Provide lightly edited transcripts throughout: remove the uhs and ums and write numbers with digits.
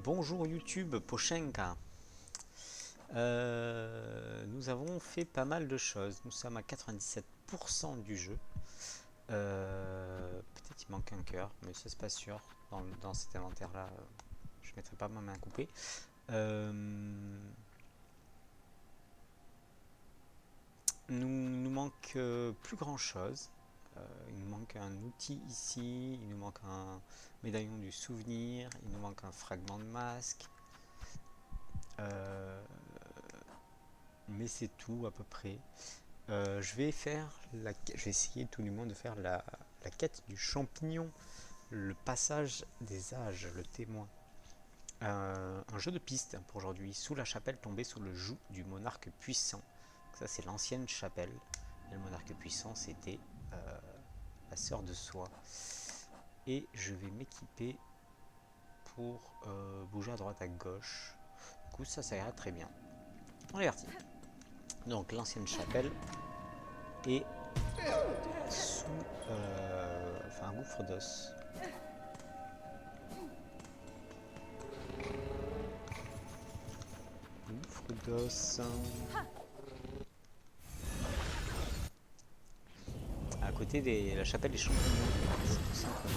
Bonjour YouTube, Pochenka. Nous avons fait pas mal de choses. Nous sommes à 97% du jeu. Peut-être il manque un cœur, mais ça c'est pas sûr. Dans cet inventaire-là, je ne mettrai pas ma main coupée. Nous manque plus grand chose. Il nous manque un outil ici, il nous manque un médaillon du souvenir, il nous manque un fragment de masque. Mais c'est tout à peu près. Je vais essayer tout du moins de faire la quête du champignon, le passage des âges, le témoin. Un jeu de piste pour aujourd'hui. Sous la chapelle tombée sous le joug du monarque puissant. Ça c'est l'ancienne chapelle. Et le monarque puissant c'était la sœur de Soie. Et je vais m'équiper pour bouger à droite à gauche. Du coup ça ira très bien. On est parti. Donc l'ancienne chapelle et sous un gouffre d'os. Gouffre d'os. À côté de la chapelle des champignons, tout simplement.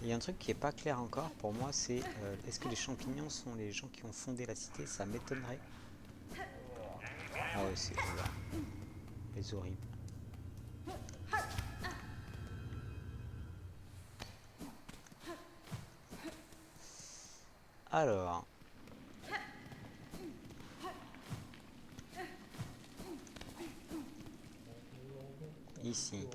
Il y a un truc qui est pas clair encore pour moi, c'est est-ce que les champignons sont les gens qui ont fondé la cité? Ça m'étonnerait. Ah ouais, c'est là. Les horribles. Alors. Ici.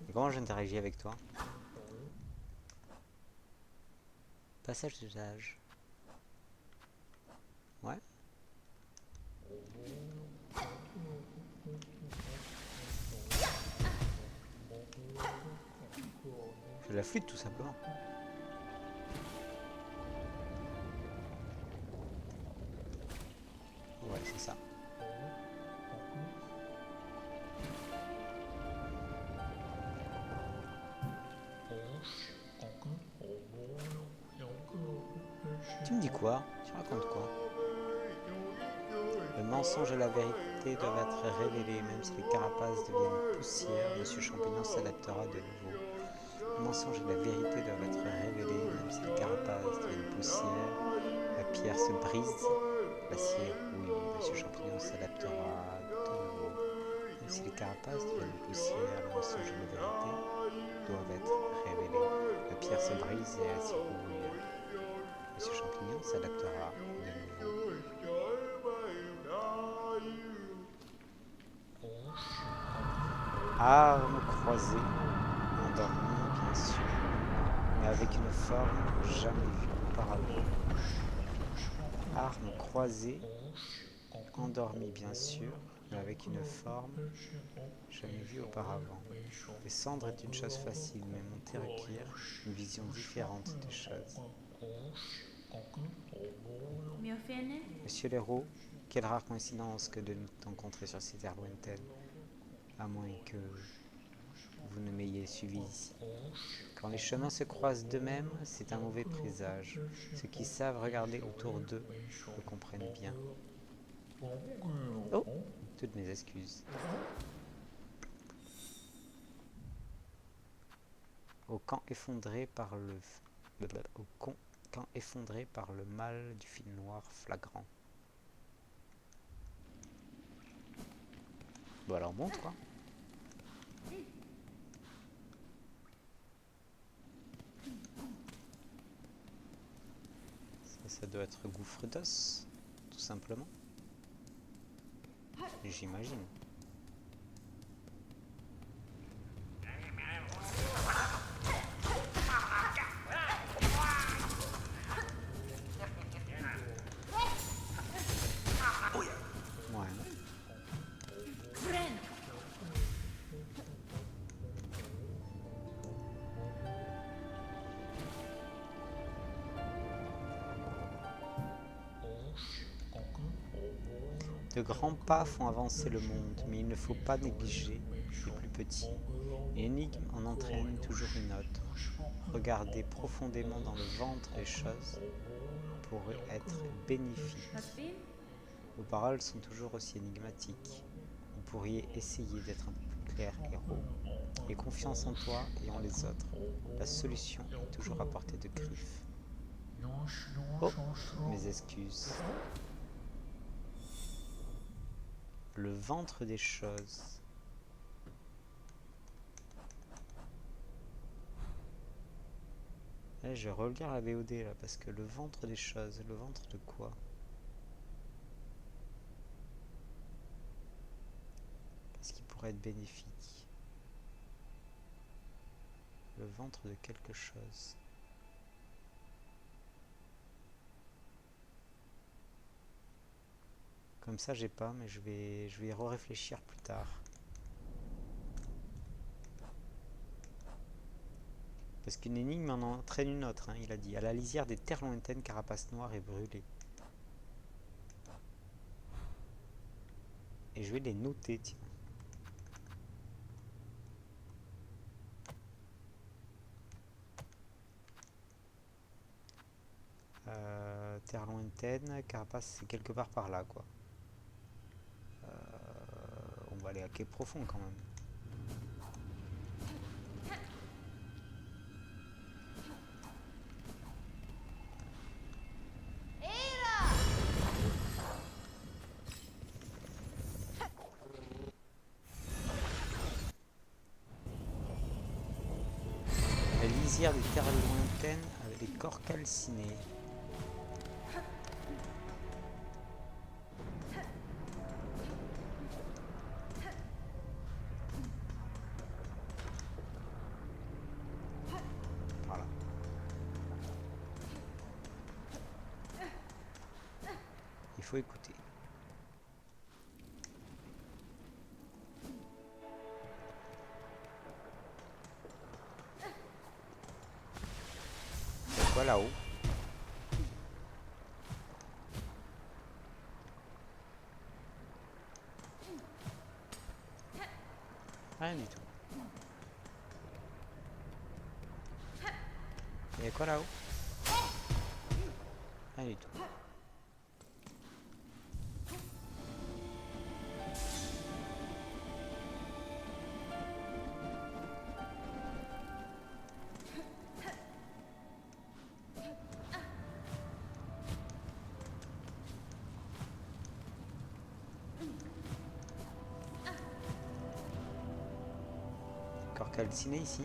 Et comment j'interagis avec toi? Passage d'usage. Ouais. Je la flûte tout simplement. Ouais, c'est ça. Tu me dis quoi? Tu racontes quoi? Le mensonge et la vérité doivent être révélés, même si les carapaces deviennent poussière, Monsieur Champignon s'adaptera de nouveau. Le mensonge et la vérité doivent être révélés, même si les carapaces deviennent poussière, la pierre se brise, l'acier rouille, Monsieur Champignon s'adaptera de nouveau. Même si les carapaces deviennent poussière, le mensonge et la vérité doivent être révélés. La pierre se brise et l'acier rouille. Monsieur Champignon s'adaptera de nouveau. Armes croisées, endormies bien sûr, mais avec une forme jamais vue auparavant. Armes croisées, endormies bien sûr, mais avec une forme jamais vue auparavant. Descendre est une chose facile, mais monter requiert une vision différente des choses. Monsieur l'héros, quelle rare coïncidence que de nous rencontrer sur ces terres lointaines, à moins que vous ne m'ayez suivi ici. Quand les chemins se croisent d'eux-mêmes, c'est un mauvais présage. Ceux qui savent regarder autour d'eux le comprennent bien. Oh, toutes mes excuses. Au camp effondré par camp effondré par le mal du fil noir flagrant. Bon alors monte quoi. Ça doit être gouffre d'os, tout simplement. J'imagine. Ouais. De grands pas font avancer le monde, mais il ne faut pas négliger et plus petit. Une énigme en entraîne toujours une autre. Regarder profondément dans le ventre des choses pourrait être bénéfique. Vos paroles sont toujours aussi énigmatiques. Vous pourriez essayer d'être un peu plus clair, héros. Aie confiance en toi et en les autres. La solution est toujours à portée de griffes. Oh, mes excuses. Le ventre des choses. Là, je vais relire la VOD là, parce que le ventre des choses, le ventre de quoi? Qu'est-ce qui pourrait être bénéfique? Le ventre de quelque chose. Comme ça, j'ai pas, mais je vais y réfléchir plus tard. Parce qu'une énigme en entraîne une autre, hein, il a dit. À la lisière des terres lointaines, carapace noire et brûlée. Et je vais les noter, tiens. Terre lointaine, carapace, c'est quelque part par là, quoi. On va aller à quai profond, quand même. La lisière des terres lointaines avec des corps calcinés. Voilà. Il faut écouter. C'est quoi là-haut? Rien du tout. Il y a quoi là-haut? Rien du tout. Corps calciné ici.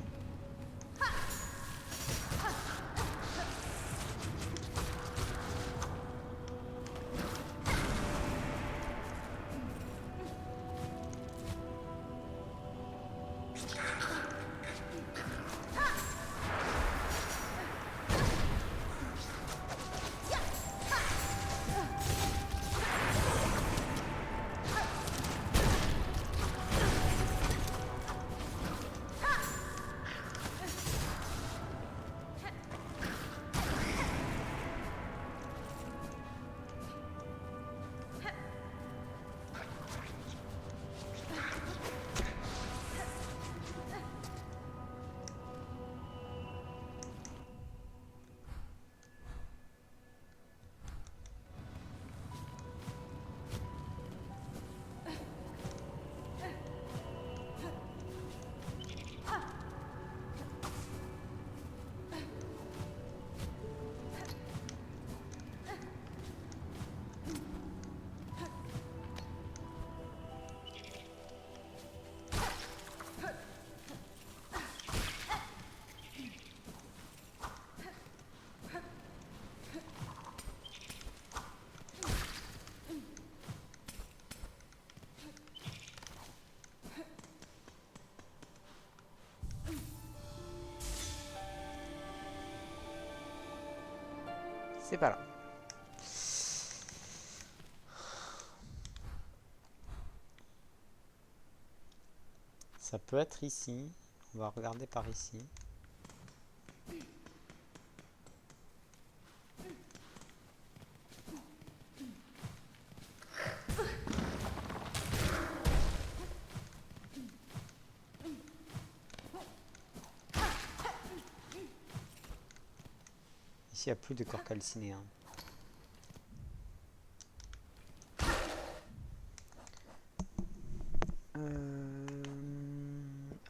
C'est pas là. Ça peut être ici. On va regarder par ici. Ici, il n'y a plus de corps calcinés. Hein.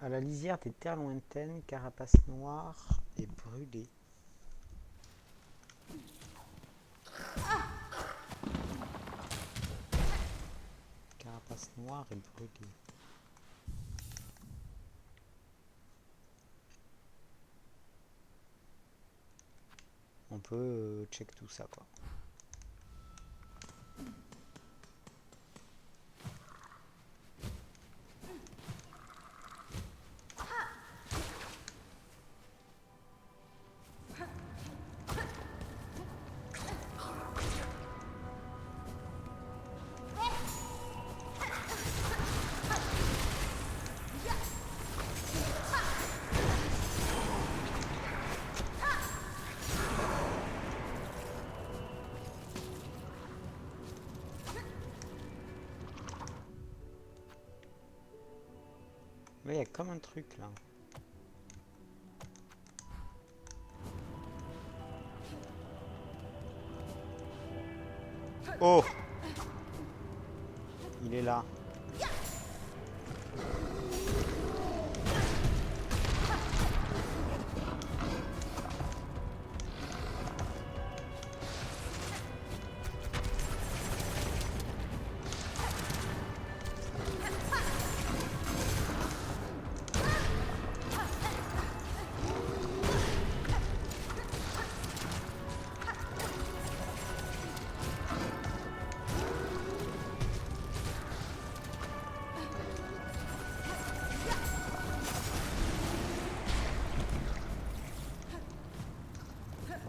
À la lisière des terres lointaines, carapace noire et brûlée. Carapace noire et brûlée. On peut check tout ça quoi. Mais il y a comme un truc là. Oh! Il est là.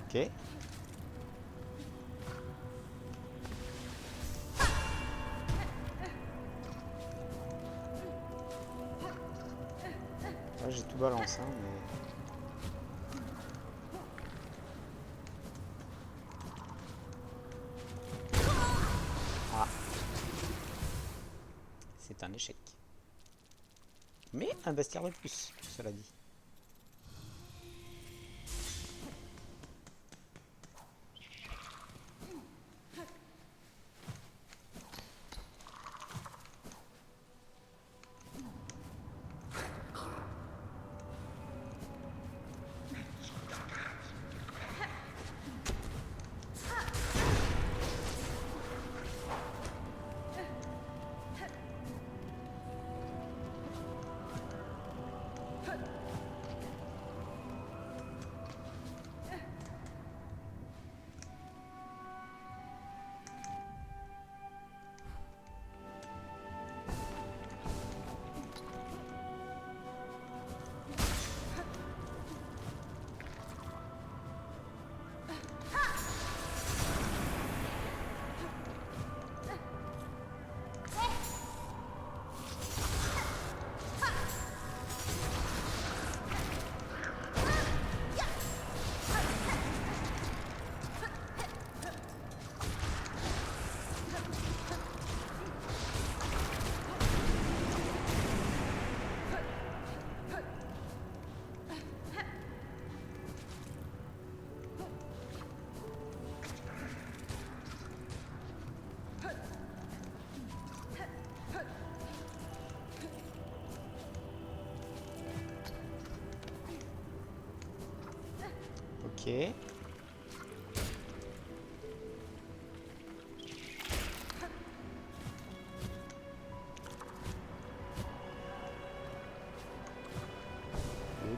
Ok. Là j'ai tout balancé, hein, mais... Ah. C'est un échec. Mais un bestiaire de plus, cela dit. Ok. Et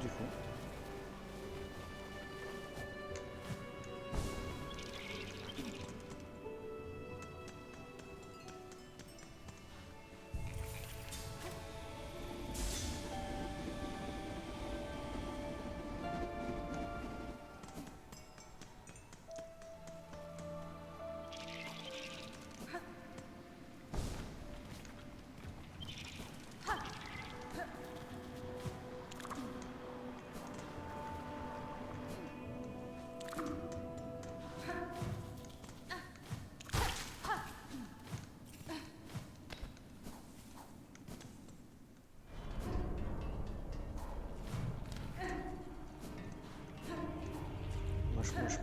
du coup.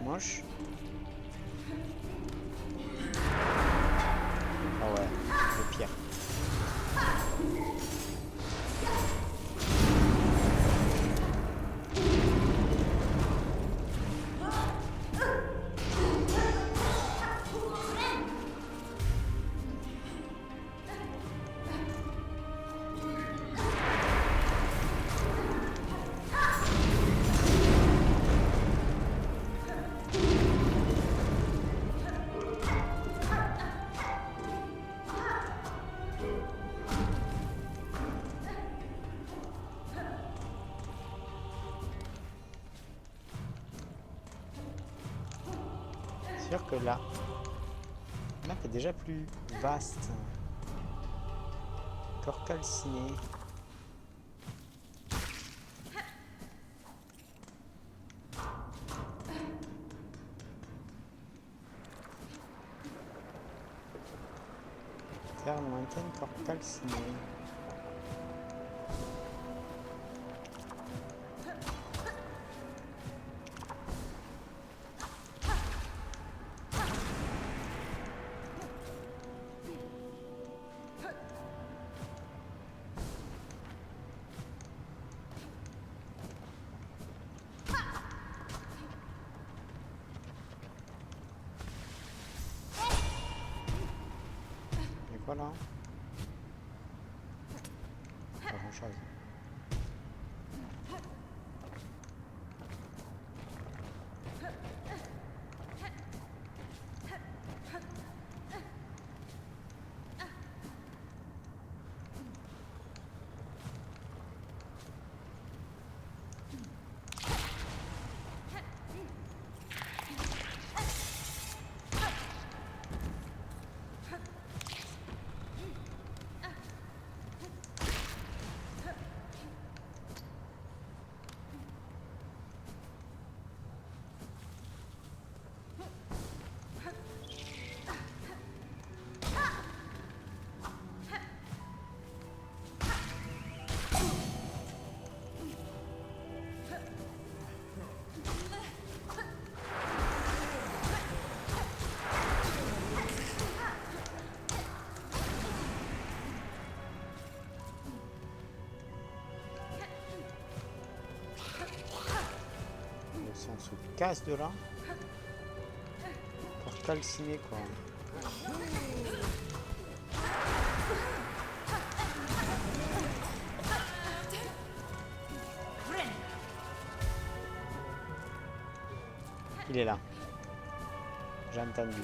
Moche. Ah ouais, le pire. C'est sûr que là, la map est déjà plus vaste. Corps calciné. Terre lointaine, corps calciné. Et quoi là? Pas grand chose. On se casse de là. Corps calciné quoi. Il est là. J'ai entendu.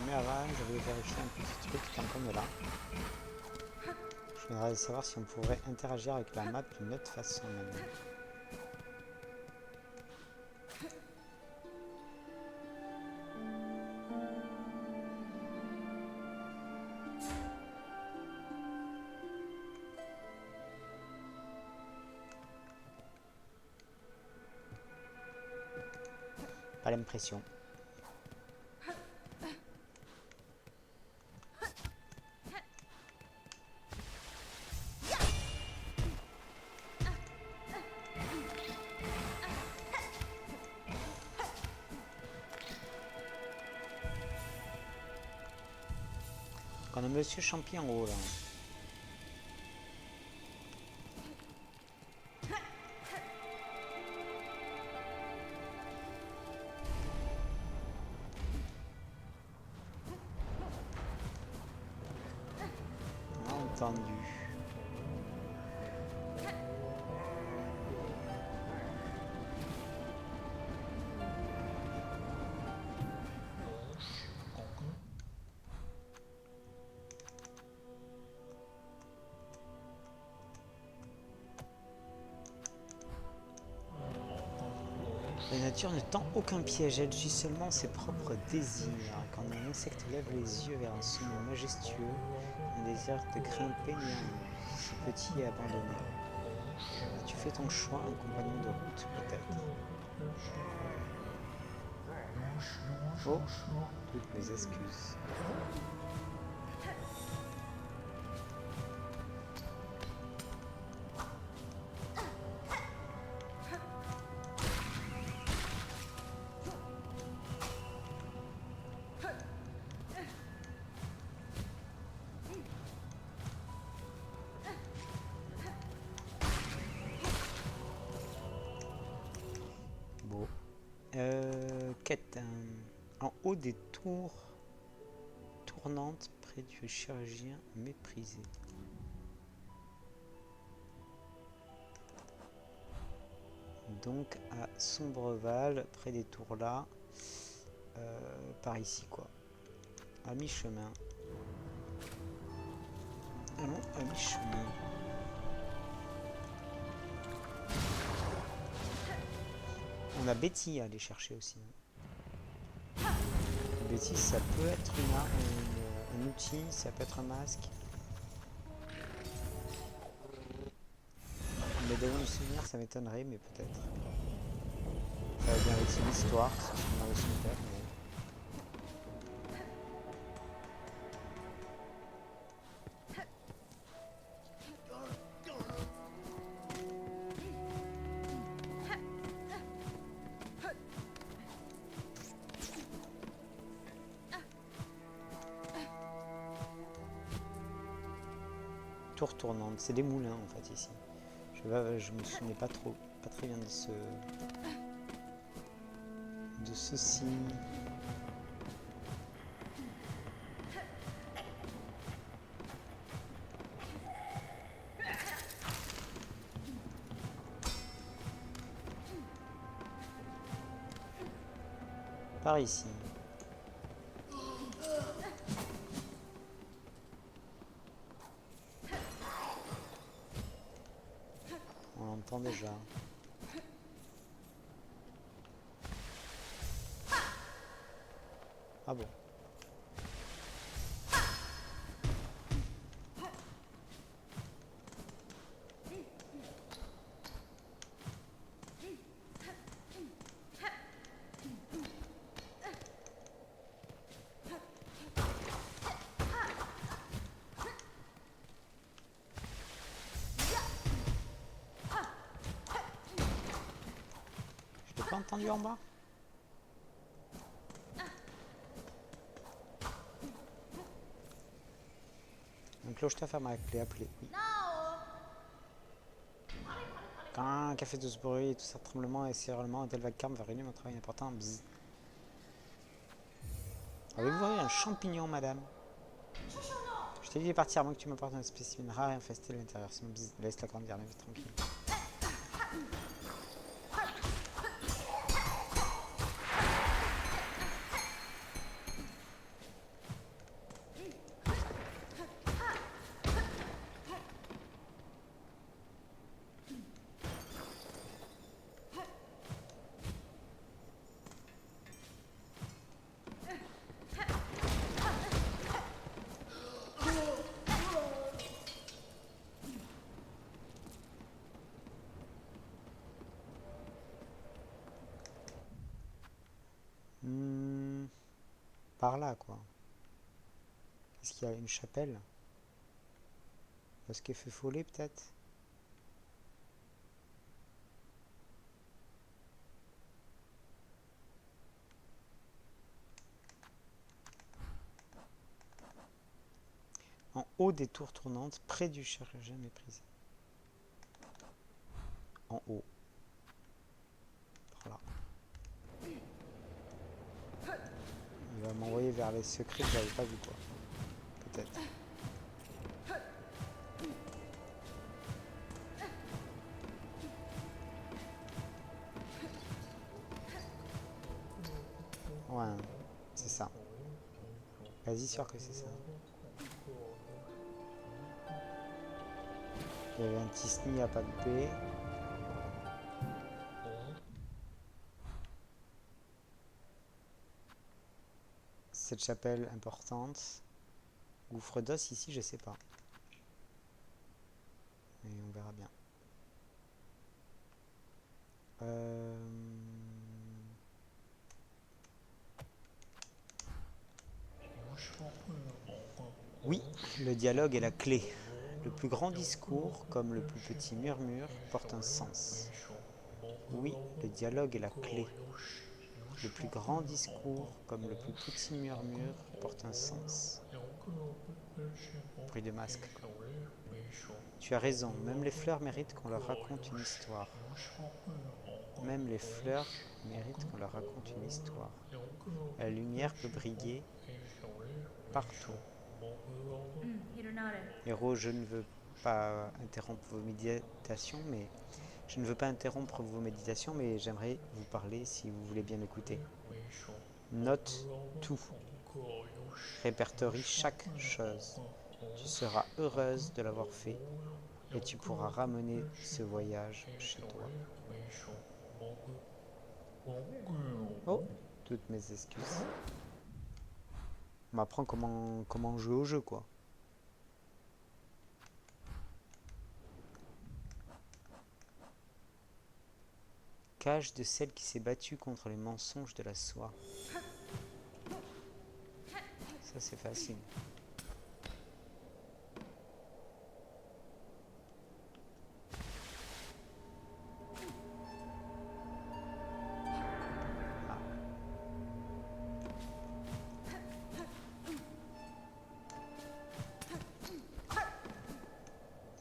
Mais avant, je voulais vérifier un petit truc tant qu'on est là. Je voudrais savoir si on pourrait interagir avec la map d'une autre façon maintenant. Pas l'impression. On a Monsieur Champi en haut là. Entendu. La nature ne tend aucun piège, elle agit seulement ses propres désirs. Quand un insecte lève les yeux vers un sommet majestueux, un désir de grimper néant, si petit et abandonné. As-tu fait ton choix, un compagnon de route peut-être? Oh, toutes mes excuses. quête. En haut des tours tournantes près du chirurgien méprisé. Donc à Sombreval, près des tours là. Par ici quoi. À mi-chemin. Allons à mi-chemin. On a Betty à aller chercher aussi. Betty, ça peut être un outil, ça peut être un masque. Mais d'ailleurs du souvenir, ça m'étonnerait, mais peut-être. Ça va bien avec son histoire, si je me dans son père, mais... Tour tournante, c'est des moulins en fait ici. Je me souvenais pas très bien de ceci. Par ici. On l'entend déjà. Ah bon. Je l'ai pas entendu en bas. Un cloche t'a fermé avec clé appelée. Oui. Quand un café de ce bruit et tout ça tremblement et sifflement, un tel vacarme va réunir mon travail important. Bzzz. Avez-vous vu un champignon, madame? Je t'ai dit de partir à moins que tu m'apportes un spécimen rare et infesté à l'intérieur. Sinon, bzzz, laisse-la grandir, la vie tranquille. Par là, quoi. Est-ce qu'il y a une chapelle? Parce qu'il fait follet, peut-être? En haut des tours tournantes, près du chirurgien méprisé. En haut. Par là. Il va m'envoyer vers les secrets que j'avais pas vu, quoi. Peut-être. Ouais, c'est ça. Vas-y, sûr que c'est ça. Il y avait un Tisni à pas de paix. Cette chapelle importante. Gouffre d'os ici, je sais pas. Mais on verra bien. Oui, le dialogue est la clé. Le plus grand discours, comme le plus petit murmure, porte un sens. Oui, le dialogue est la clé. Le plus grand discours, comme le plus petit murmure, porte un sens. Bruit de masque. Tu as raison, même les fleurs méritent qu'on leur raconte une histoire. Même les fleurs méritent qu'on leur raconte une histoire. La lumière peut briller partout. Héros, je ne veux pas interrompre vos méditations, mais j'aimerais vous parler si vous voulez bien m'écouter. Note tout. Répertorie chaque chose. Tu seras heureuse de l'avoir fait et tu pourras ramener ce voyage chez toi. Oh, toutes mes excuses. On m'apprend comment jouer au jeu, quoi. Cage de celle qui s'est battue contre les mensonges de la soie. Ça, c'est facile.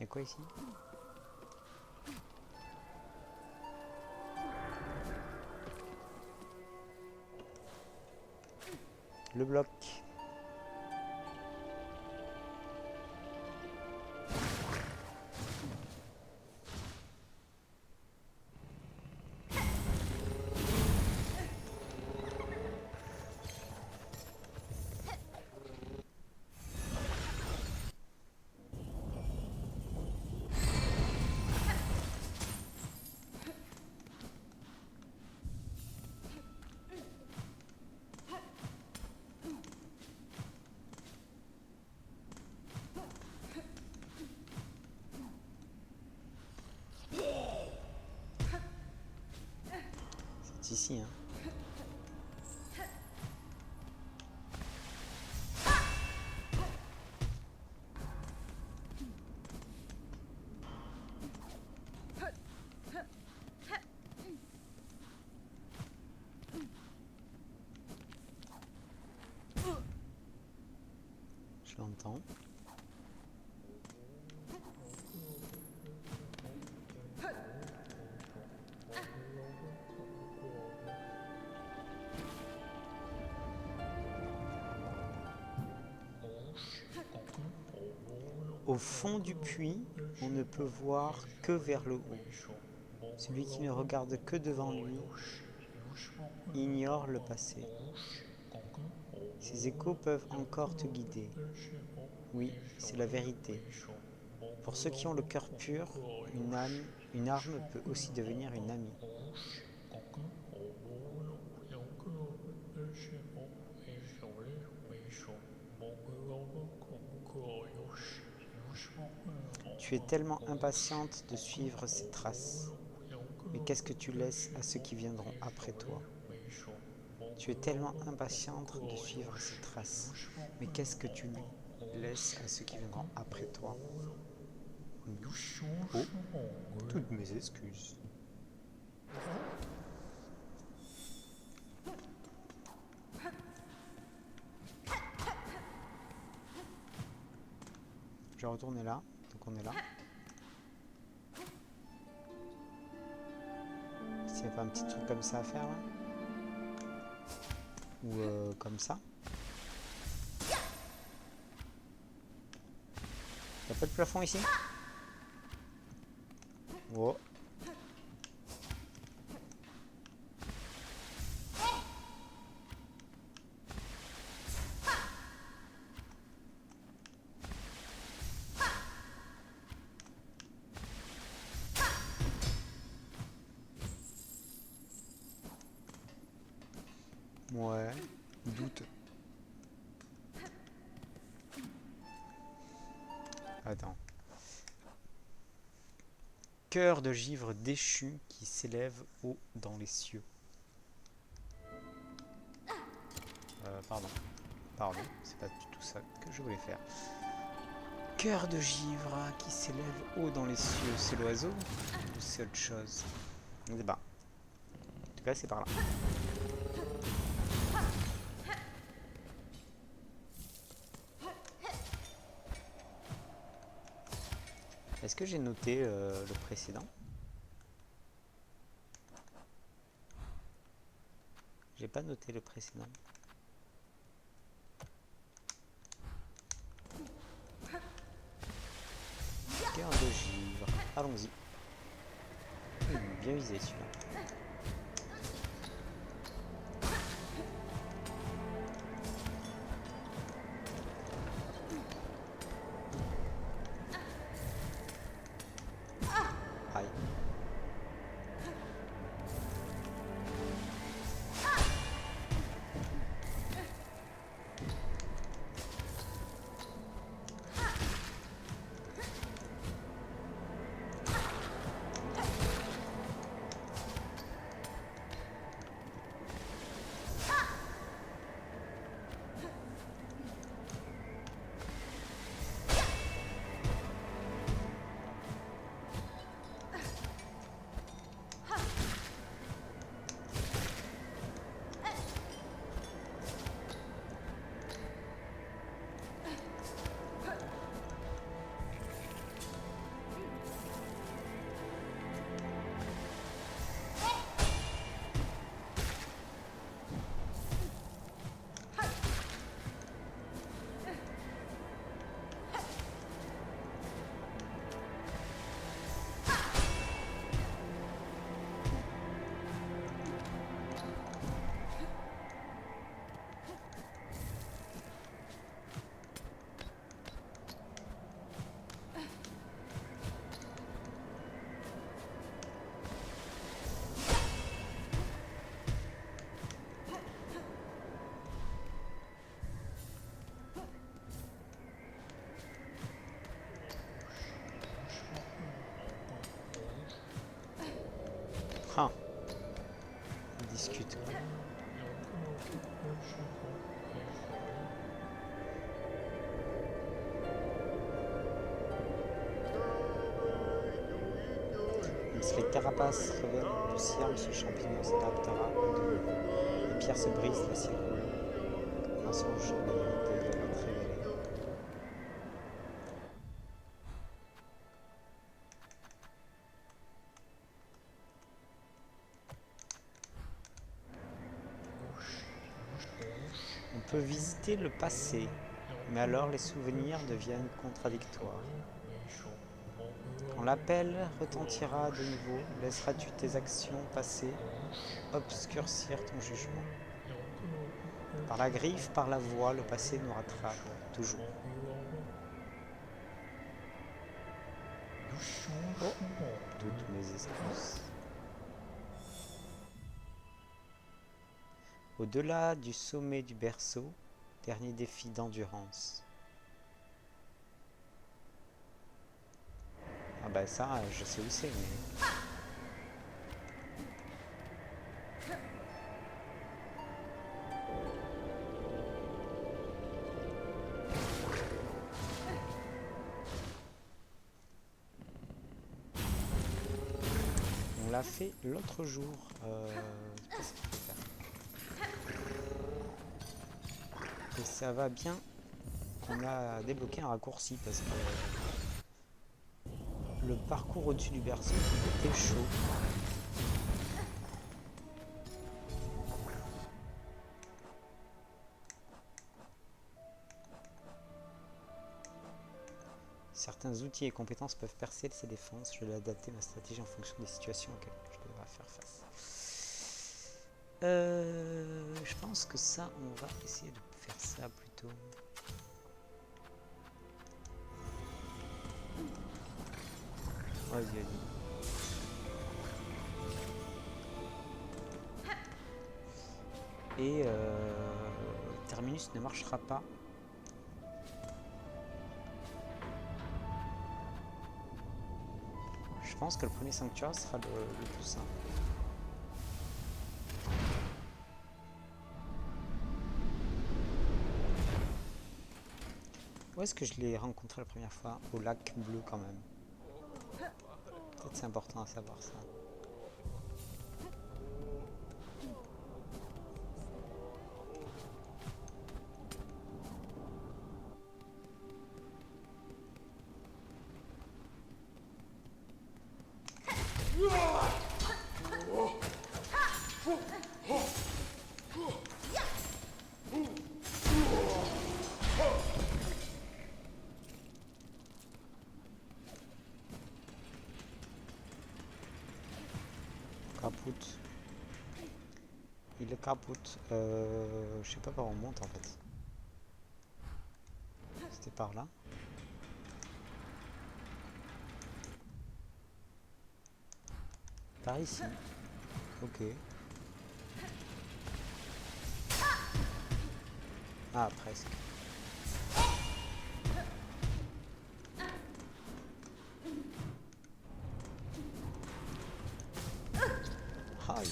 Y'a quoi ici? Le bloc. C'est ici, hein. Je l'entends. Au fond du puits, on ne peut voir que vers le haut. Celui qui ne regarde que devant lui ignore le passé. Ces échos peuvent encore te guider. Oui, c'est la vérité. Pour ceux qui ont le cœur pur, une arme peut aussi devenir une amie. Tu es tellement impatiente de suivre ces traces. Mais qu'est-ce que tu laisses à ceux qui viendront après toi? Tu es tellement impatiente de suivre ces traces. Mais qu'est-ce que tu laisses à ceux qui viendront après toi? Oh, toutes mes excuses. Je vais retourner là. Donc on est là. S'il n'y a pas un petit truc comme ça à faire là? Ou comme ça? Y'a pas de plafond ici? Oh. Ouais, doute. Attends. Cœur de givre déchu qui s'élève haut dans les cieux. Pardon, c'est pas du tout ça que je voulais faire. Cœur de givre qui s'élève haut dans les cieux, c'est l'oiseau ou c'est autre chose? Je ne sais pas. En tout cas, c'est par là. Est-ce que j'ai noté le précédent? pas noté le précédent. Cœur de givre. Allons-y. Bien visé celui-là. Aïe. Ah, on discute. Si les carapaces reviennent poussière, ce champignon s'adaptera de nouveau. Les pierres se brisent, la ciel roule. Un mensonge, la vérité doit être révélée. On peut visiter le passé, mais alors les souvenirs deviennent contradictoires. Quand l'appel retentira de nouveau, laisseras-tu tes actions passées obscurcir ton jugement? Par la griffe, par la voix, le passé nous rattrape, toujours. Oh, toutes mes excuses. Au-delà du sommet du berceau, dernier défi d'endurance. Ah bah ça, je sais où c'est, mais... On l'a fait l'autre jour. C'est pas ce qu'il faut faire. Et ça va bien qu'on a débloqué un raccourci parce que le parcours au-dessus du berceau était chaud. Certains outils et compétences peuvent percer ses défenses. Je vais adapter ma stratégie en fonction des situations auxquelles je devrais faire face. Je pense que ça, on va essayer de faire ça plutôt. Vas-y, vas-y. Et Terminus ne marchera pas. Je pense que le premier sanctuaire sera le plus simple. Où est-ce que je l'ai rencontré la première fois? Au lac bleu quand même. Peut-être c'est important à savoir ça. crapoute. Il crapoute. Je sais pas par où on monte en fait. C'était par là. Par ici. Ok. Ah, presque. Aïe.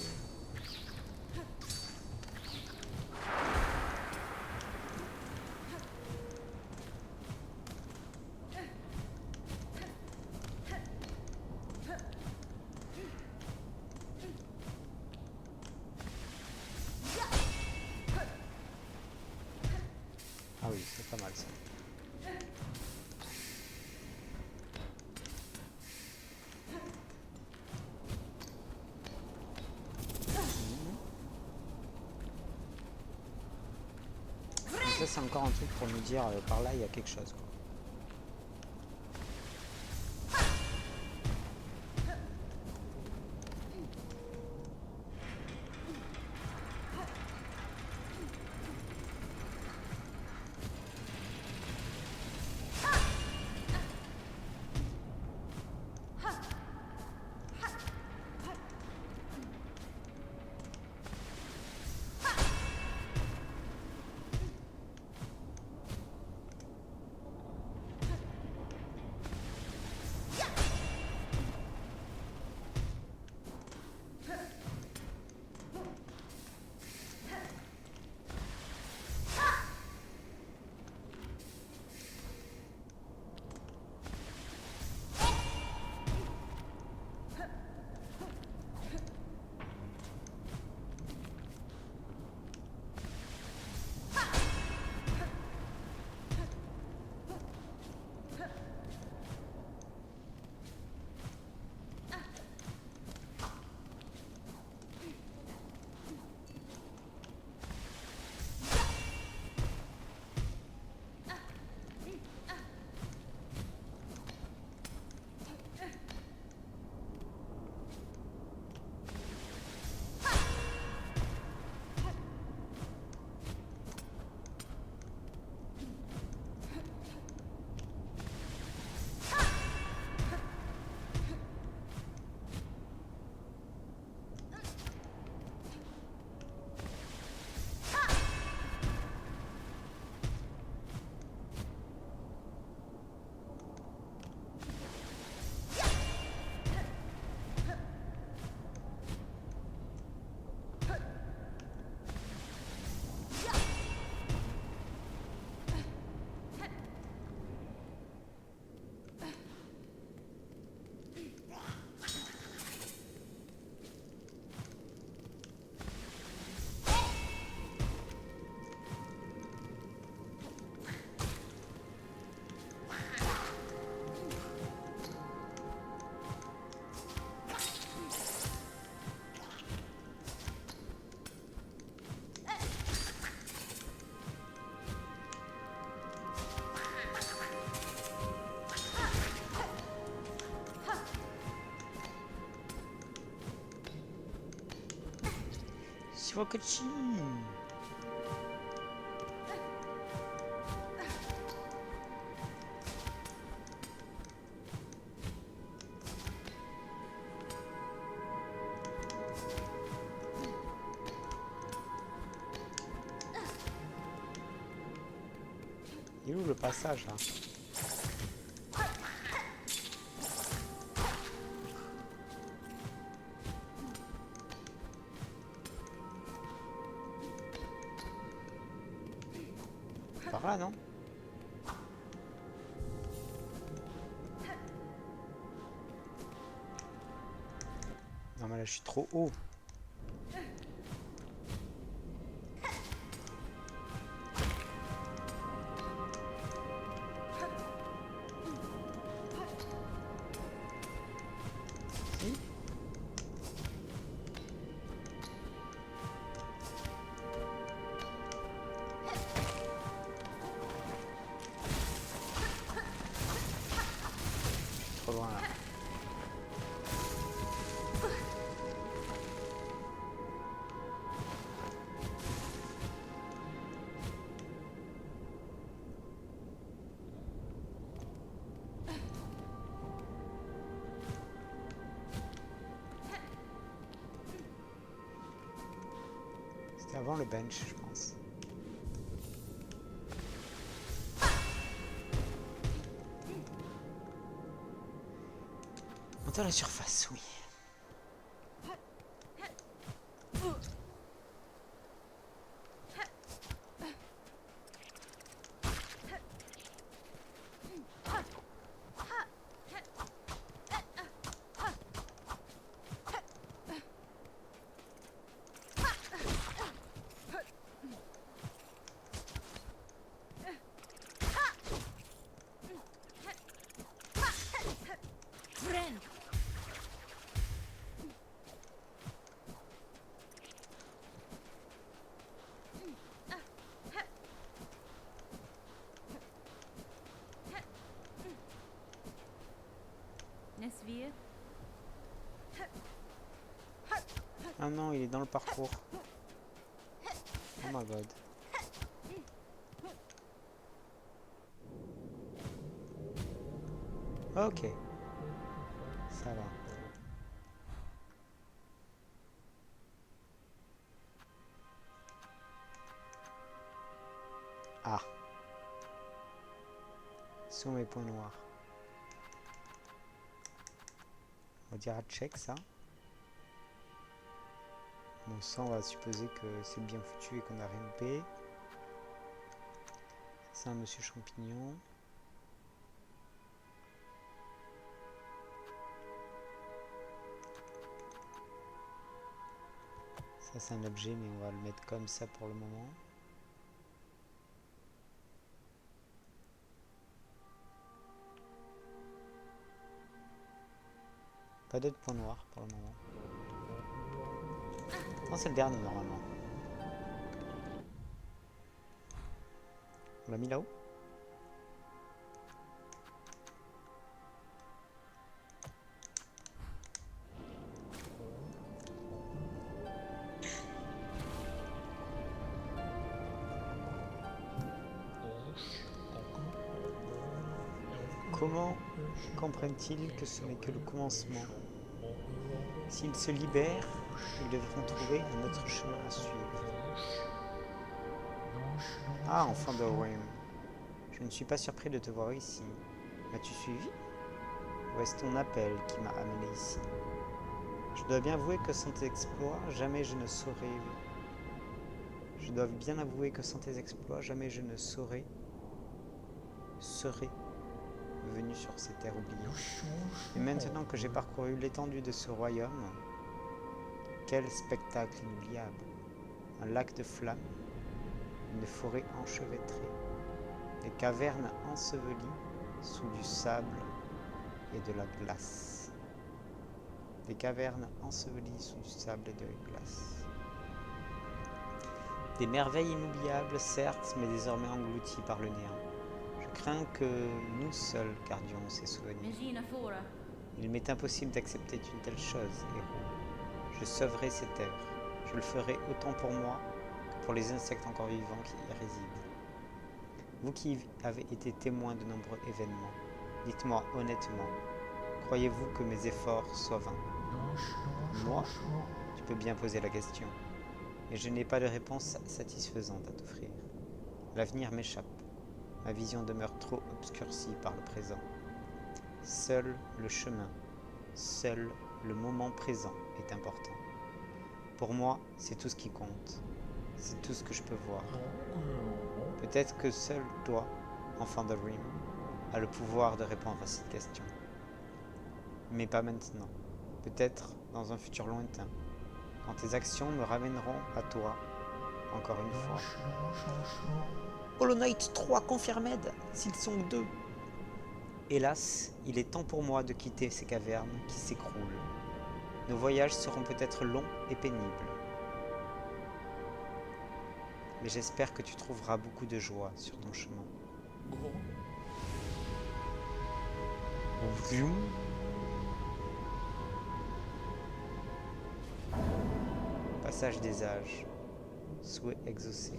Ah oui, c'est pas mal ça. Donc ça c'est encore un truc pour nous dire par là il y a quelque chose quoi. Shirokochi. Il est où le passage là? Par là, non? Non mais là je suis trop haut. Si. Trop loin là. Avant le bench, je pense. Monter à la surface, oui. Ah non, il est dans le parcours. Oh my god. Ok. Ça va. Ah. Sont mes points noirs. On dira check ça. Bon, ça on va supposer que c'est bien foutu et qu'on a rien loupé. C'est un monsieur champignon. Ça c'est un objet mais on va le mettre comme ça pour le moment. Pas d'autres points noirs pour le moment. Non, c'est le dernier normalement. On l'a mis là-haut? Comment comprennent-ils que ce n'est que le commencement? S'ils se libèrent, ils devront trouver un autre chemin à suivre. Ah, enfant de Wim. Je ne suis pas surpris de te voir ici. M'as-tu suivi? Ou est-ce ton appel qui m'a amené ici? Je dois bien avouer que sans tes exploits, jamais je ne saurais... serais venu sur ces terres oubliées. Et maintenant que j'ai parcouru l'étendue de ce royaume, quel spectacle inoubliable! Un lac de flammes, une forêt enchevêtrée, des cavernes ensevelies sous du sable et de la glace. Des cavernes ensevelies sous du sable et de la glace. Des merveilles inoubliables, certes, mais désormais englouties par le néant. Je crains que nous seuls gardions ces souvenirs. Il m'est impossible d'accepter une telle chose, héros. Je sauverai ces terres. Je le ferai autant pour moi que pour les insectes encore vivants qui y résident. Vous qui avez été témoins de nombreux événements, dites-moi honnêtement, croyez-vous que mes efforts soient vains? Moi, tu peux bien poser la question, mais je n'ai pas de réponse satisfaisante à t'offrir. L'avenir m'échappe. Ma vision demeure trop obscurcie par le présent. Seul le chemin, seul le moment présent est important. Pour moi, c'est tout ce qui compte. C'est tout ce que je peux voir. Peut-être que seul toi, enfant de Rim, a le pouvoir de répondre à cette question. Mais pas maintenant. Peut-être dans un futur lointain, quand tes actions me ramèneront à toi, encore une fois. Hollow Knight 3 confirmed, s'ils sont deux. Hélas, il est temps pour moi de quitter ces cavernes qui s'écroulent. Nos voyages seront peut-être longs et pénibles. Mais j'espère que tu trouveras beaucoup de joie sur ton chemin. Passage des âges. Souhait exaucé.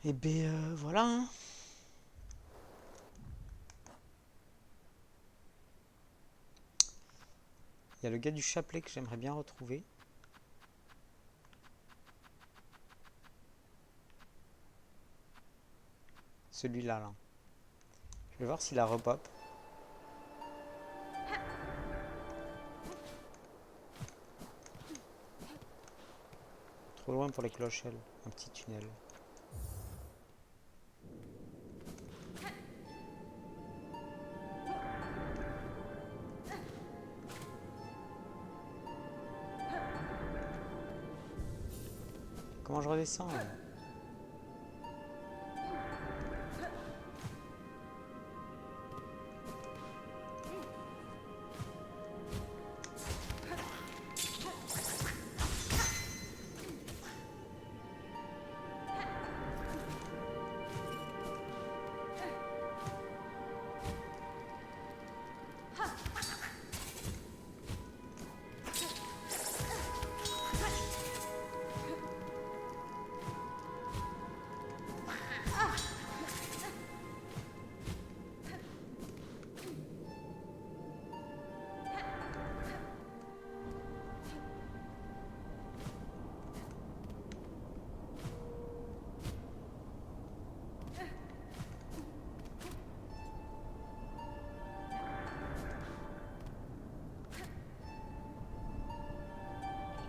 Et ben voilà. Hein. Il y a le gars du chapelet que j'aimerais bien retrouver. Celui-là, là. Je vais voir s'il a repop. Trop loin pour les clochelles. Un petit tunnel. Comment je redescends là ?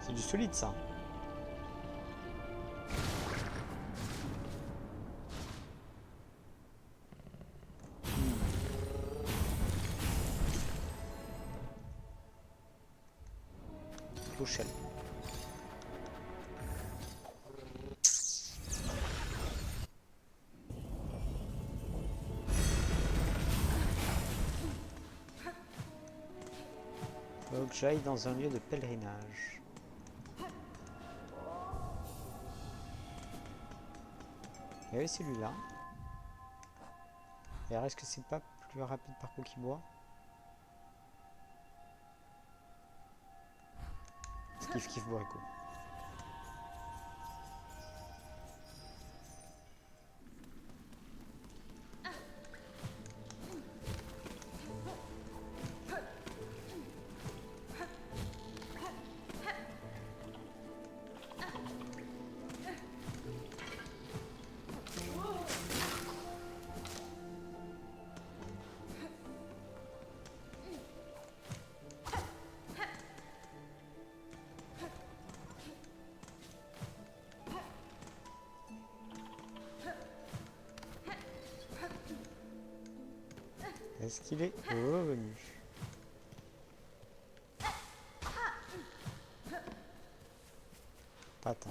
C'est du solide ça. Clochelle. Faut que j'aille dans un lieu de pèlerinage. Il y avait celui-là. Et alors, est-ce que c'est pas plus rapide par Coquibois? Kiff kiff Bourrico. Est-ce qu'il est revenu? Pas tant.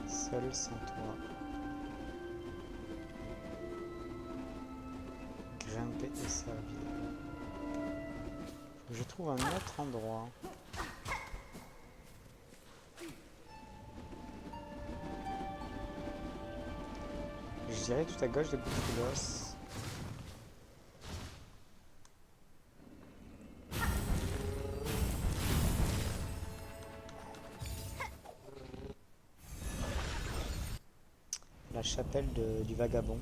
Seul sans toi. Grimper et servir. Faut que je trouve un autre endroit. Je dirais tout à gauche de Boutroulos. La chapelle du vagabond.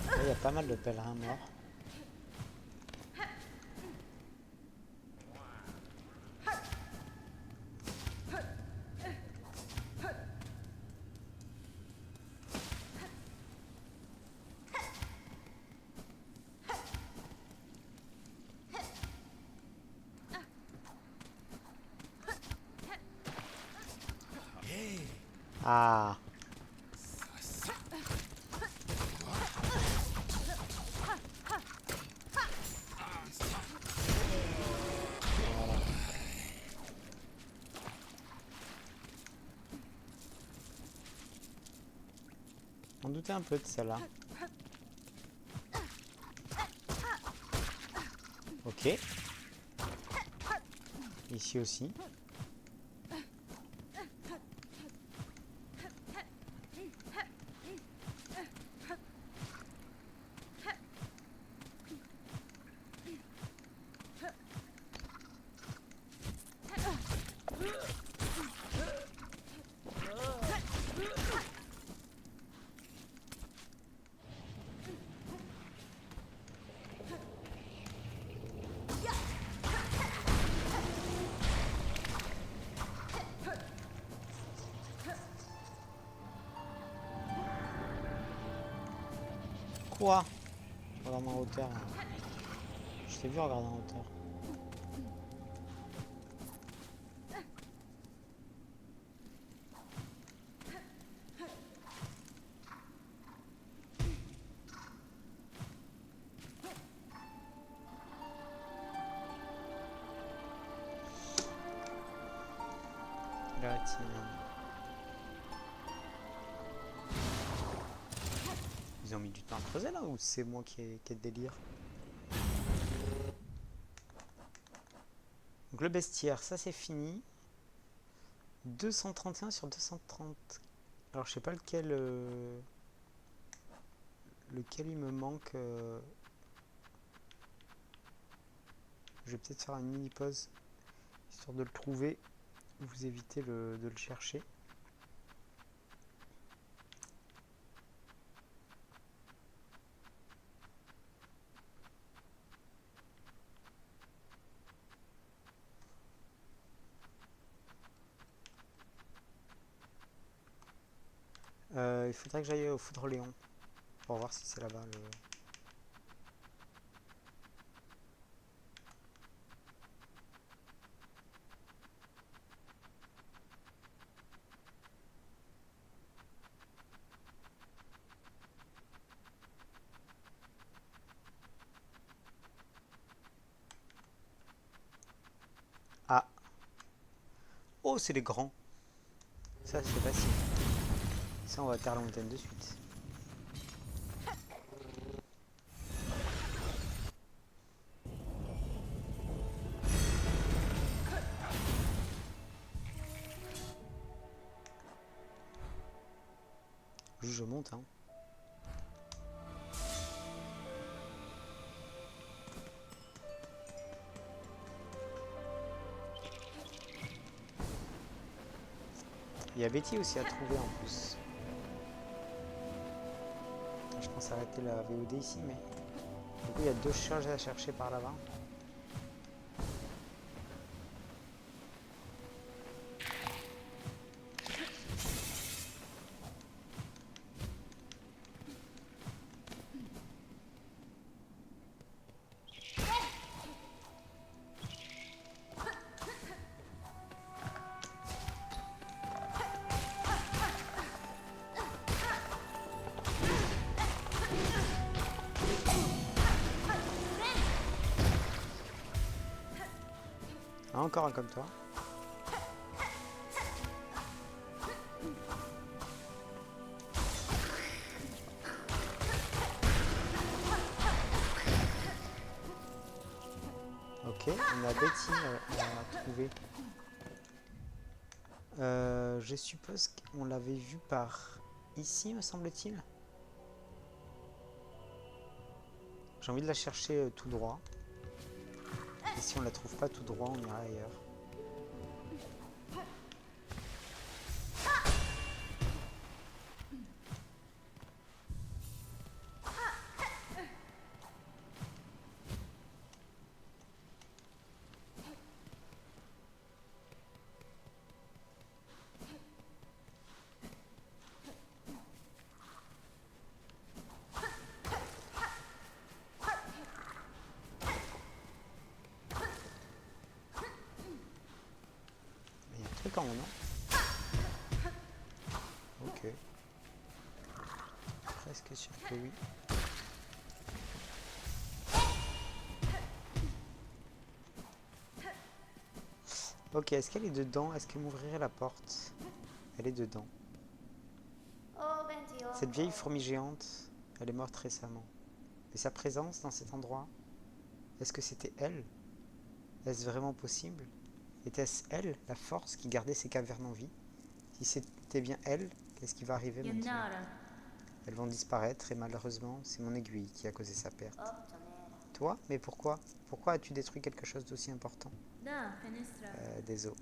Là, il y a pas mal de pèlerins morts. Ah. On doutait un peu de celle-là. Ok. Ici aussi. Ouah, je regarde en hauteur. Là. Je t'ai vu regarder en hauteur. Là, tiens. Ils ont mis du temps à creuser là ou c'est moi qui ai de délire? Donc le bestiaire, ça c'est fini. 231 sur 230. Alors je sais pas lequel il me manque. Je vais peut-être faire une mini pause histoire de le trouver. Vous évitez de le chercher. Il faudrait que j'aille au Foudre-Léon pour voir si c'est là-bas le... Ah. Oh, c'est les grands. Ça, c'est facile. Ça, on va terre la montagne de suite. Je monte, hein. Il y a Betty aussi à trouver en plus. Je pense arrêter la VOD ici, mais du coup il y a 2 choses à chercher par là-bas. Ah, encore un comme toi. Ok, on a Betty à trouver. Je suppose qu'on l'avait vu par ici, me semble-t-il. J'ai envie de la chercher tout droit. Et si on la trouve pas tout droit, on ira ailleurs. Il y a un truc en haut, non? Ok. Presque sûr que oui. Ok, est-ce qu'elle est dedans? Est-ce qu'elle m'ouvrirait la porte? Elle est dedans. Cette vieille fourmi géante, elle est morte récemment. Et sa présence dans cet endroit, est-ce que c'était elle? Est-ce vraiment possible? Était-ce elle, la force qui gardait ces cavernes en vie? Si c'était bien elle, qu'est-ce qui va arriver maintenant? Elles vont disparaître et malheureusement, c'est mon aiguille qui a causé sa perte. Toi? Mais pourquoi? Pourquoi as-tu détruit quelque chose d'aussi important? Désolé.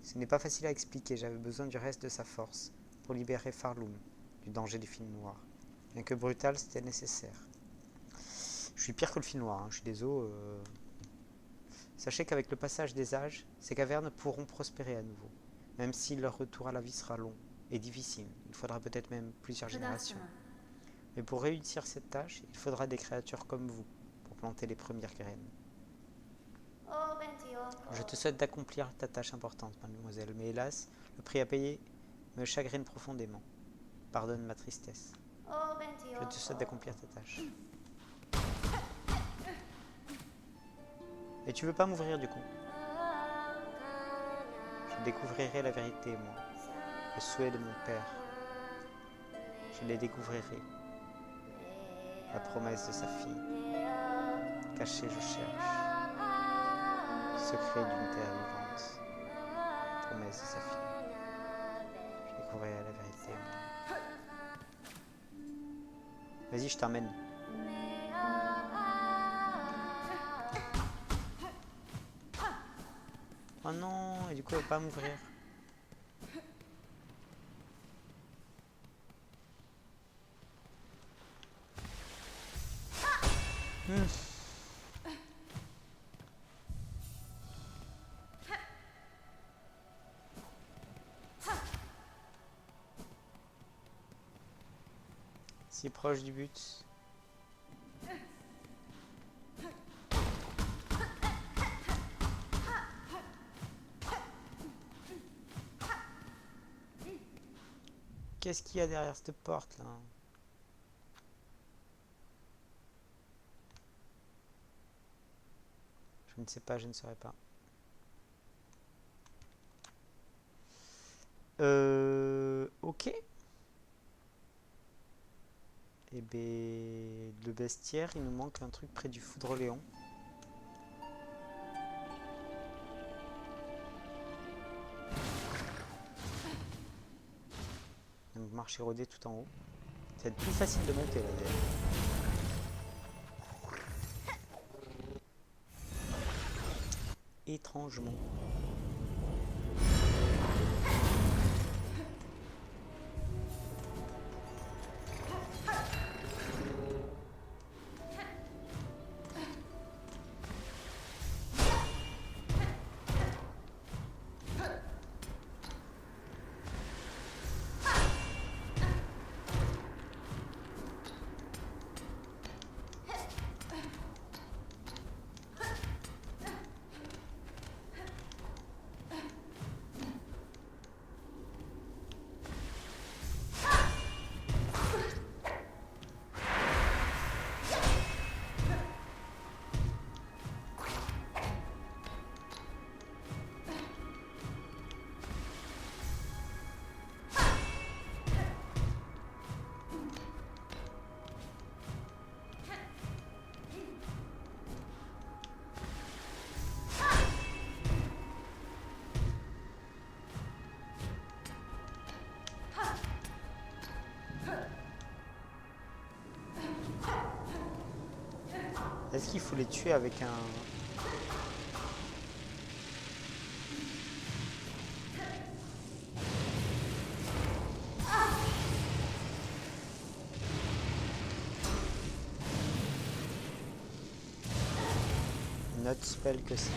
Ce n'est pas facile à expliquer, j'avais besoin du reste de sa force pour libérer Farloum du danger du film noir. Bien que brutal, c'était nécessaire. Je suis pire que le film noir, hein. Je suis désolé. Sachez qu'avec le passage des âges, ces cavernes pourront prospérer à nouveau, même si leur retour à la vie sera long et difficile. Il faudra peut-être même plusieurs générations. Mais pour réussir cette tâche, il faudra des créatures comme vous pour planter les premières graines. Je te souhaite d'accomplir ta tâche importante, mademoiselle, mais hélas, le prix à payer me chagrine profondément. Pardonne ma tristesse. Je te souhaite d'accomplir ta tâche. Et tu veux pas m'ouvrir du coup? Je découvrirai la vérité, moi. Le souhait de mon père. Je les découvrirai. La promesse de sa fille. Caché, je cherche. Secret d'une terre vivante. Promesse de sa fille. Je découvrirai la vérité, moi. Vas-y, je t'emmène. Oh non, et du coup elle va pas m'ouvrir. Si proche du but. Qu'est-ce qu'il y a derrière cette porte là? Je ne sais pas, je ne saurais pas. Ok. Et ben, le bestiaire, il nous manque un truc près du Foudre-Léon. Donc marche érodée tout en haut. Ça va être plus facile de monter là d'ailleurs. Étrangement. Est-ce qu'il faut les tuer avec un... Une autre spell que ça?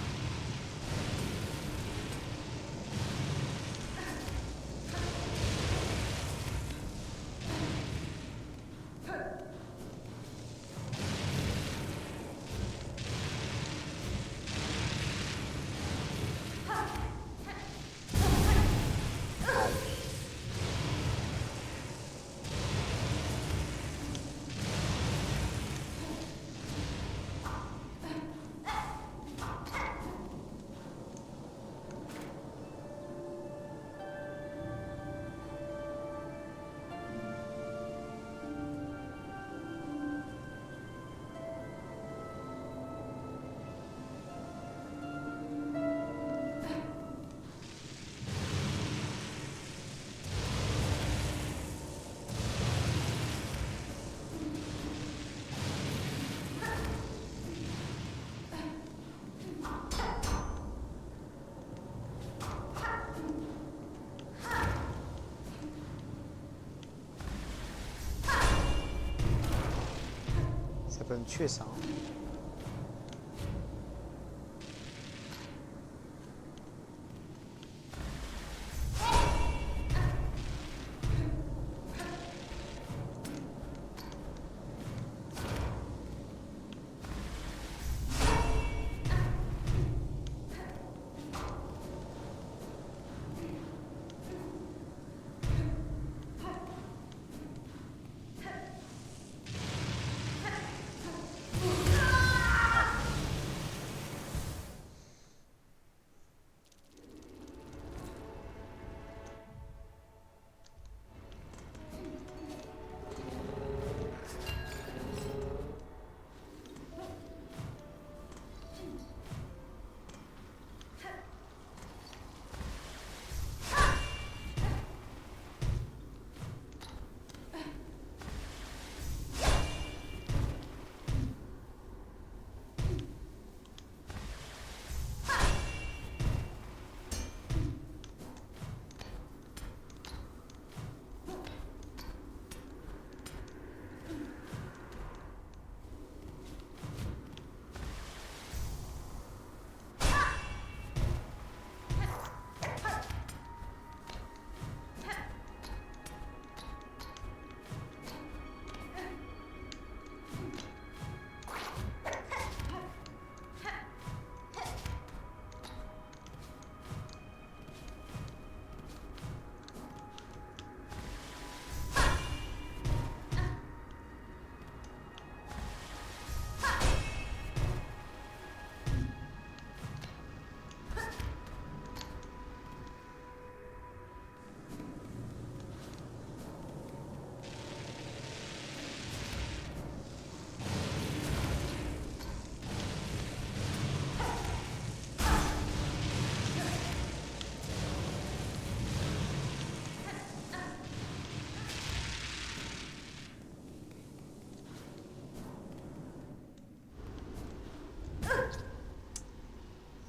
Ça peut me tuer ça. Hein.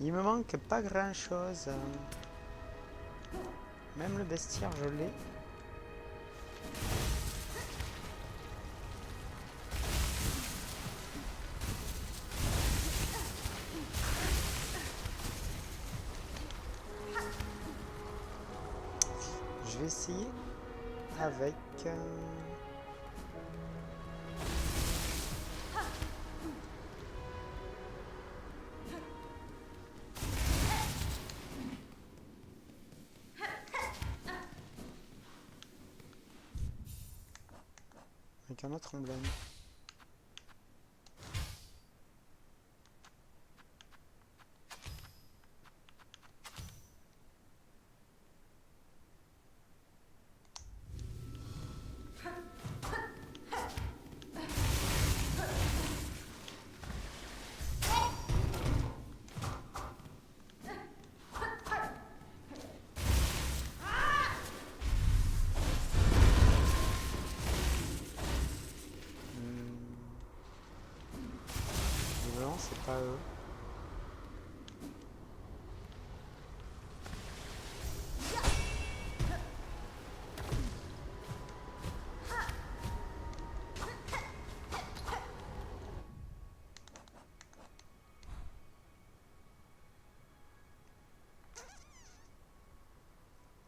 Il me manque pas grand chose. Même le bestiaire, je l'ai. Je vais essayer avec... avec un autre emblème. Non, c'est pas eux.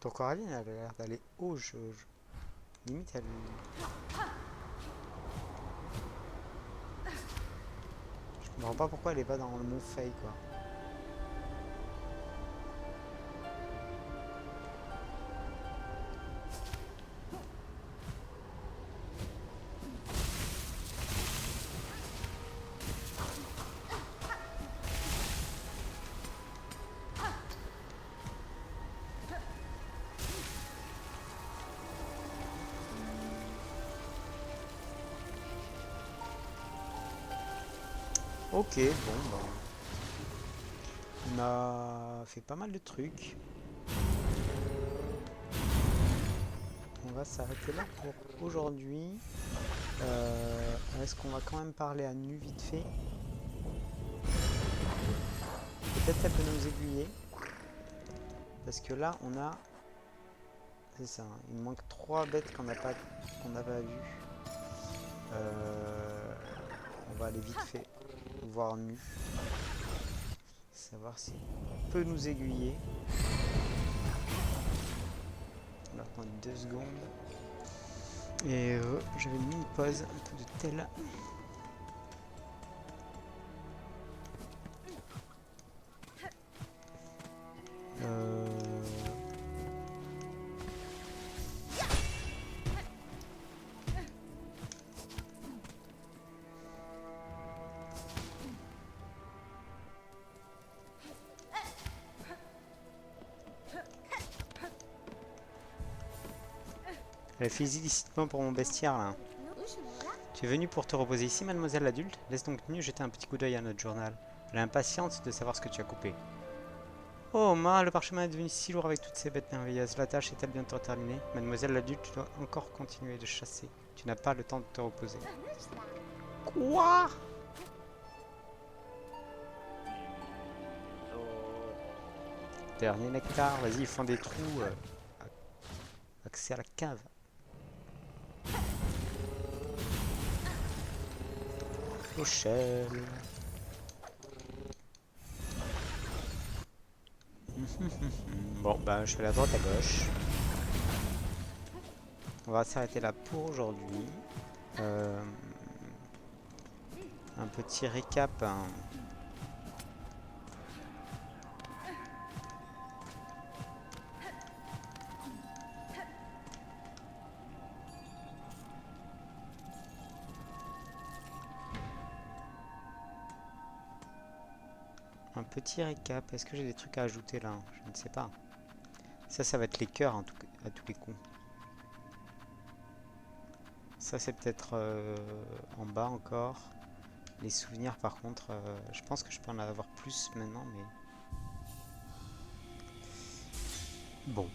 Donc Coraline, elle a l'air d'aller haut, limite elle... Je comprends pas pourquoi elle est pas dans le mont Fey, quoi. Ok, bon, bah, on a fait pas mal de trucs. On va s'arrêter là pour aujourd'hui. Est-ce qu'on va quand même parler à Nu vite fait? Peut-être elle peut nous aiguiller. Parce que là, on a... C'est ça, il me manque 3 bêtes qu'on n'a pas vues. On va aller vite fait voir Nu. Savoir si elle peut nous aiguiller. On va prendre 2 secondes. Et j'avais mis une pause, un peu de tel. Elle fait illicitement pour mon bestiaire là. Tu es venu pour te reposer ici, mademoiselle l'adulte? Laisse donc Nu jeter un petit coup d'œil à notre journal. Elle est impatiente de savoir ce que tu as coupé. Oh, le parchemin est devenu si lourd avec toutes ces bêtes merveilleuses. La tâche est-elle bientôt terminée? Mademoiselle l'adulte, tu dois encore continuer de chasser. Tu n'as pas le temps de te reposer. Quoi? Dernier nectar, vas-y, ils font des trous. Accès à la cave. Rochelle. Bon, bah, je fais la droite à gauche. On va s'arrêter là pour aujourd'hui. Un petit récap. Hein. Un petit récap. Est-ce que j'ai des trucs à ajouter là? Je ne sais pas. Ça va être les cœurs hein, à tous les coups. Ça, c'est peut-être en bas encore. Les souvenirs, par contre, je pense que je peux en avoir plus maintenant, mais... Bon.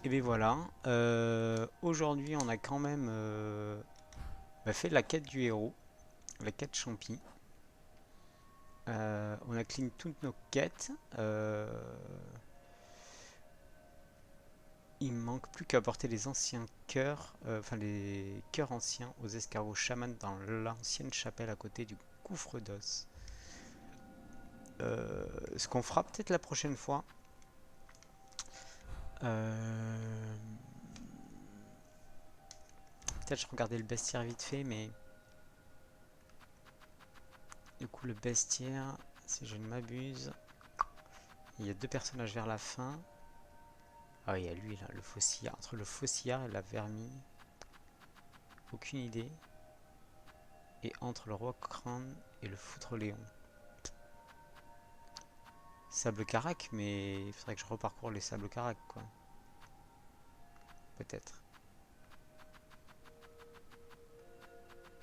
Et bien voilà. Aujourd'hui, on a quand même fait la quête du héros. La quête champi. On a clean toutes nos quêtes. Il me manque plus qu'à apporter les anciens cœurs, enfin les cœurs anciens aux escargots chamans dans l'ancienne chapelle à côté du gouffre d'os. Ce qu'on fera peut-être la prochaine fois. Peut-être je regardais le bestiaire vite fait, mais du coup le bestiaire, si je ne m'abuse, il y a 2 personnages vers la fin. Ah, il y a lui là, le faucillard. Entre le faucillard et la vermine, aucune idée. Et entre le roi crâne et le foutre léon. Sable carac, mais il faudrait que je reparcours les sables carac, quoi. Peut-être.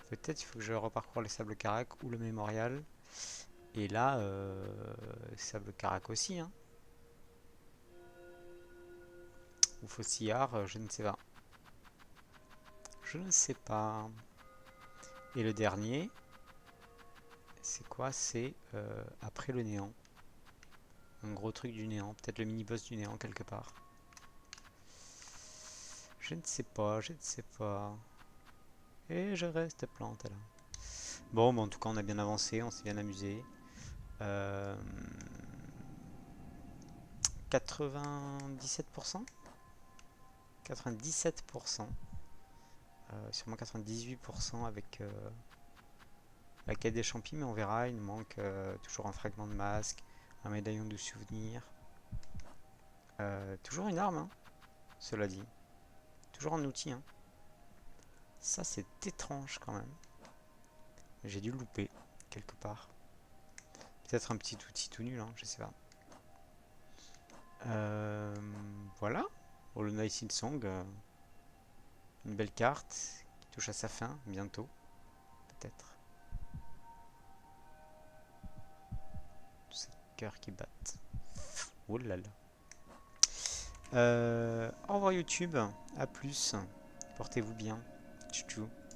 Peut-être il faut que je reparcours les sables carac ou le mémorial. Et là, sable carac aussi, hein. Ou faucillard, je ne sais pas. Je ne sais pas. Et le dernier, c'est quoi? C'est après le néant. Un gros truc du néant. Peut-être le mini-boss du néant quelque part. Je ne sais pas, je ne sais pas. Et je reste planté là. Bon, en tout cas, on a bien avancé, on s'est bien amusé. 97%? 97%. Sûrement 98% avec la quête des champis, mais on verra. Il nous manque toujours un fragment de masque, un médaillon de souvenir. Toujours une arme, hein, cela dit. Toujours un outil. Hein. Ça, c'est étrange quand même. J'ai dû le louper quelque part. Peut-être un petit outil tout nul, hein, je sais pas. Voilà. Hollow Knight Silksong. Une belle carte qui touche à sa fin bientôt. Peut-être. Tous ces cœurs qui battent. Oh là là. Au revoir YouTube. À plus. Portez-vous bien. Tchou tchou.